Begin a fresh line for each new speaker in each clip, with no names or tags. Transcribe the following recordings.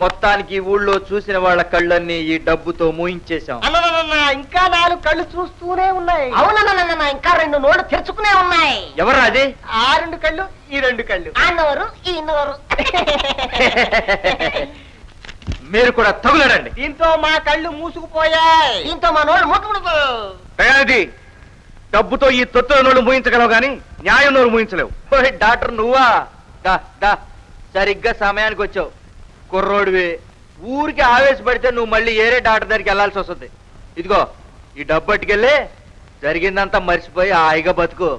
మొత్తానికి ఊళ్ళో చూసిన వాళ్ళ కళ్ళన్నీ ఈ డబ్బుతో మూయించేశాం.
ఇంకా 4 కళ్ళు చూస్తూనే ఉన్నాయి. అవునన్నా ఇంకా 2 నోళ్ళు తెరుచుకునే ఉన్నాయి.
ఎవరు అది?
ఆ 2 కళ్ళు, ఈ 2 కళ్ళు, ఆ నోరు, ఈ నోరు.
మీరు కూడా తగులడండి.
దీంతో మా కళ్ళు మూసుకుపోయాయి. దీంతో మా నోళ్ళు మూసుకుపోయి.
డబ్బుతో ఈ తొత్తుల నోళ్ళు మూయించగలవు గాని న్యాయం నోరు మూయించలేవు. డాక్టర్ నువ్వా? సరిగ్గా సమయానికి వచ్చావు. కుర్రోడివి, ఊరికి ఆవేశపడితే నువ్వు మళ్ళీ ఏరే డాక్టర్ దగ్గరికి వెళ్లాల్సి వస్తుంది. ఇదిగో ఈ డబ్బు పట్టుకెళ్ళి జరిగిందంతా మర్చిపోయి హాయిగా బతుకు.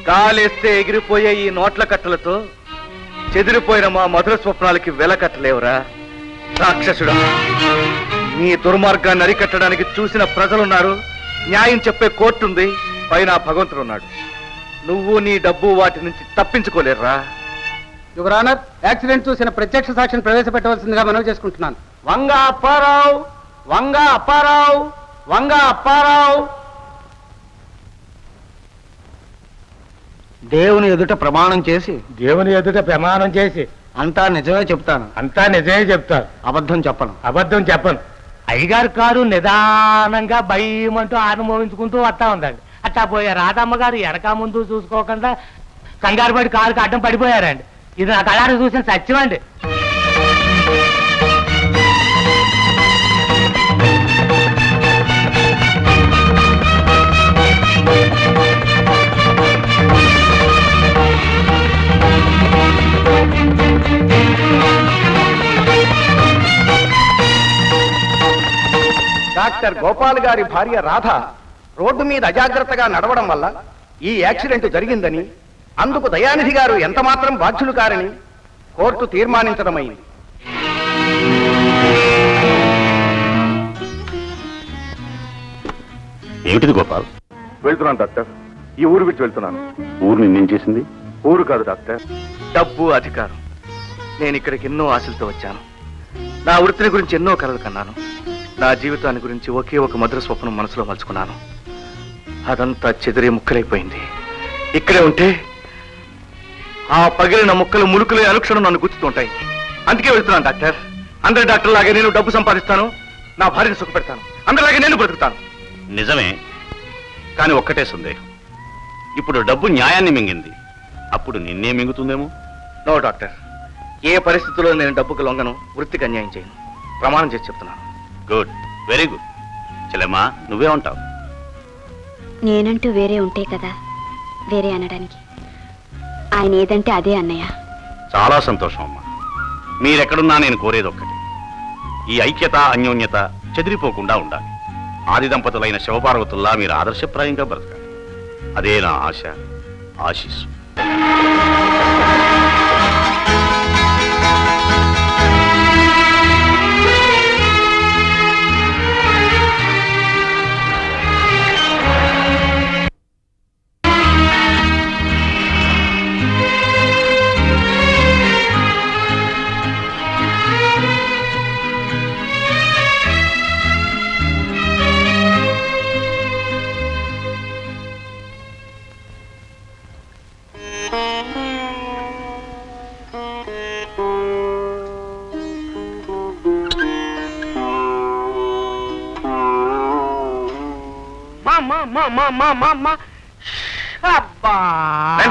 గాలేస్తే ఎగిరిపోయే ఈ నోట్ల కట్టలతో చెదిరిపోయిన మా మధుర స్వప్నాలకి వెల కట్టలేవురా రాక్షసుడా. నీ దుర్మార్గాన్ని అరికట్టడానికి చూసిన ప్రజలున్నారు, న్యాయం చెప్పే కోర్టు ఉంది, పైన భగవంతుడున్నాడు. నువ్వు నీ డబ్బు వాటి నుంచి తప్పించుకోలేరురా.
యువర్ ఆనర్, యాక్సిడెంట్ చూసిన ప్రత్యక్ష సాక్షిని ప్రవేశపెట్టవలసిందిగా మనవి చేసుకుంటున్నాను.
వంగ అప్పారావు, వంగ అప్పారావు, వంగ అప్పారావు.
దేవుని ఎదుట ప్రమాణం చేసి,
దేవుని ఎదుట ప్రమాణం చేసి
అంతా నిజమే చెప్తాను.
అంతా నిజమే చెప్తాను,
అబద్ధం చెప్పను.
అబద్ధం చెప్పను. అయ్యగారు కారు నిదానంగా భయమంటూ అనుభవించుకుంటూ వస్తా ఉందండి. అట్టా పోయే రాధమ్మ గారు వెనక ముందు చూసుకోకుండా కంగారు పడి కారుకి అడ్డం పడిపోయారండి. ఇది నా కళ్ళారు చూసిన సత్యమండి.
డాక్టర్ గోపాల్ గారి భార్య రాధ రోడ్డు మీద అజాగ్రత్తగా నడవడం వల్ల ఈ యాక్సిడెంట్ జరిగిందని, అందుకు దయానిధి గారు ఎంత మాత్రం బాధ్యులు కారని కోర్టు తీర్మానించడమైంది.
ఏమిటిది గోపాల్?
వెళ్తున్నాను డాక్టర్, ఈ ఊరు విడిచి వెళ్తున్నాను.
ఊరు నిన్నేం చేసింది?
ఊరు కాదు డాక్టర్,
డబ్బు, అధికారం. నేను ఇక్కడికి ఎన్నో ఆశలతో వచ్చాను. నా వృత్తిని గురించి ఎన్నో కలలు కన్నాను. నా జీవితాన్ని గురించి ఒకే ఒక మధుర స్వప్నం మనసులో మలుచుకున్నాను. అదంతా చెదిరే ముక్కలైపోయింది. ఇక్కడే ఉంటే ఆ పగిలిన ముక్కలు ములుకులే అనుక్షణం నన్ను గుర్తుతుంటాయి. అందుకే వెళ్తున్నాను డాక్టర్. అందరి డాక్టర్ లాగే నేను డబ్బు సంపాదిస్తాను, నా భార్యను సుఖపెడతాను, అందరిలాగే నేను బ్రతుకుతాను.
నిజమే, కానీ ఒక్కటే సందేహం. ఇప్పుడు డబ్బు న్యాయాన్ని మింగింది, అప్పుడు నిన్నే మింగుతుందేమో.
నో డాక్టర్, ఏ పరిస్థితుల్లో నేను డబ్బుకు లొంగను, వృత్తికి అన్యాయం చేయను. ప్రమాణం చేసి చెప్తున్నాను.
Good, very good. చెల్లెమ్మా, నువ్వే ఉంటావు.
నేనంటూ వేరే ఉంటే కదా వేరే అనడానికి. ఆయన ఏదంటే అదే అన్నయ్య.
చాలా సంతోషం అమ్మా. మీరెక్కడున్నా నేను కోరేది ఒక్కటే, ఈ ఐక్యత అన్యోన్యత చెదిరిపోకుండా ఉండాలి. ఆది దంపతులైన శివపార్వతుల్లా మీరు ఆదర్శప్రాయంగా బ్రతకాలి. అదే నా ఆశ, ఆశీస్సు.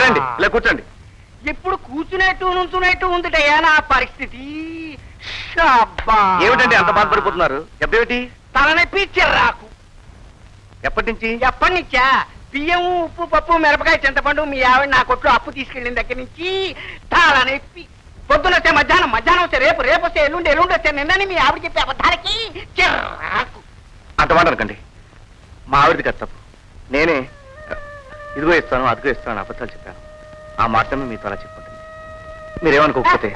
రండి, ఇలా కూర్చోండి.
ఇప్పుడు కూర్చునేట్టు నుంచునేట్టు ఉందిటయ్యా నా పరిస్థితి.
ఏమిటండి అంత బాధపడిపోతున్నారు? ఎప్పుడేమిటి?
తలనొప్పి, చిర్రాకు.
ఎప్పటి నుంచి?
ఎప్పటి నుంచా? బియ్యం, ఉప్పు, పప్పు, మిరపకాయ, చింతపండు మీ ఆవిడ నా కొట్లు అప్పు తీసుకెళ్ళిన దగ్గర నుంచి తలనొప్పి. పొద్దున వస్తే మధ్యాహ్నం, మధ్యాహ్నం వస్తే రేపు, రేపు వస్తే ఎల్లుండి, ఎల్లుండి వస్తే నిన్నని మీ ఆవిడ చెప్పే అబద్ధాలకి చిర్రాకు.
అంత మాట అనకండి, మా ఆవిడది కదా తప్పు. నేనే ఇదిగో ఇస్తాను, అదిగో ఇస్తాను అబద్ధాలు చెప్పాను. ఆ మాటను మీతో అలా చెప్పుకుంటుంది. మీరేమనుకోకపోతే.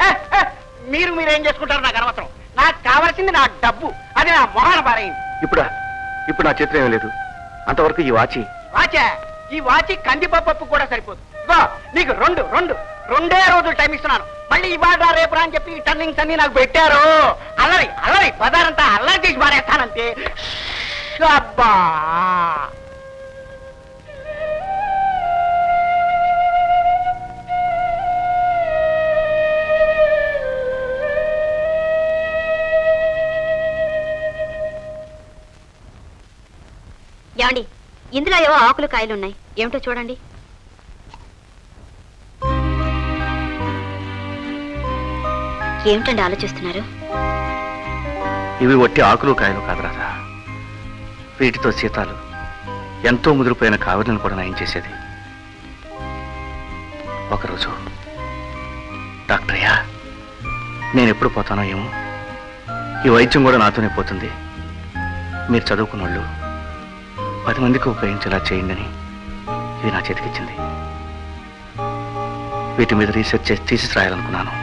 మీరు మీరేం చేసుకుంటారు నాకు అనవసరం. నాకు కావాల్సింది నా డబ్బు, అది నా మొహాన పారైంది.
ఇప్పుడు నా చేతిలో ఏమీ లేదు. అంతవరకు ఈ వాచి
ఈ వాచి కందిపప్పు కూడా సరిపోదు. ఇగో నీకు రెండే రోజులు టైం ఇస్తున్నాను. మళ్ళీ ఇవాళ రేపు అని చెప్పి టర్నింగ్స్ అన్ని నాకు పెట్టారు. అల్లరి బజారంతా అల్లరి చేసి మారేస్తానంతే. షబ్బా
ఏమండి ఇందులో ఏవో ఆకులు కాయలు ఉన్నాయి ఏమిటో చూడండి. ఏమిటండి ఆలోచిస్తున్నారు?
ఇవి ఒట్టి ఆకులు కాయలు కాదు రాధా. వీటితో సీతాలు ఎంతో ముదిరిపోయిన కావిరిని కూడా నయం చేసేది. ఒకరోజు డాక్టర్ అయ్యా, నేను ఎప్పుడు పోతానో ఏమో, ఈ వైద్యం కూడా నాతోనే పోతుంది, మీరు చదువుకున్న వాళ్ళు 10 మందికి ఉపయోగించేలా చేయండి అని ఇది నా చేతికిచ్చింది. వీటి మీద రీసెర్చ్ చేసి తీసి రాయాలనుకున్నాను.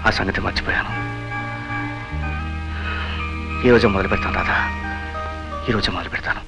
ఆ సంగతి మర్చిపోయాను. ఈరోజు మొదలు పెడతాను రాధా, ఈరోజు మొదలు పెడతాను.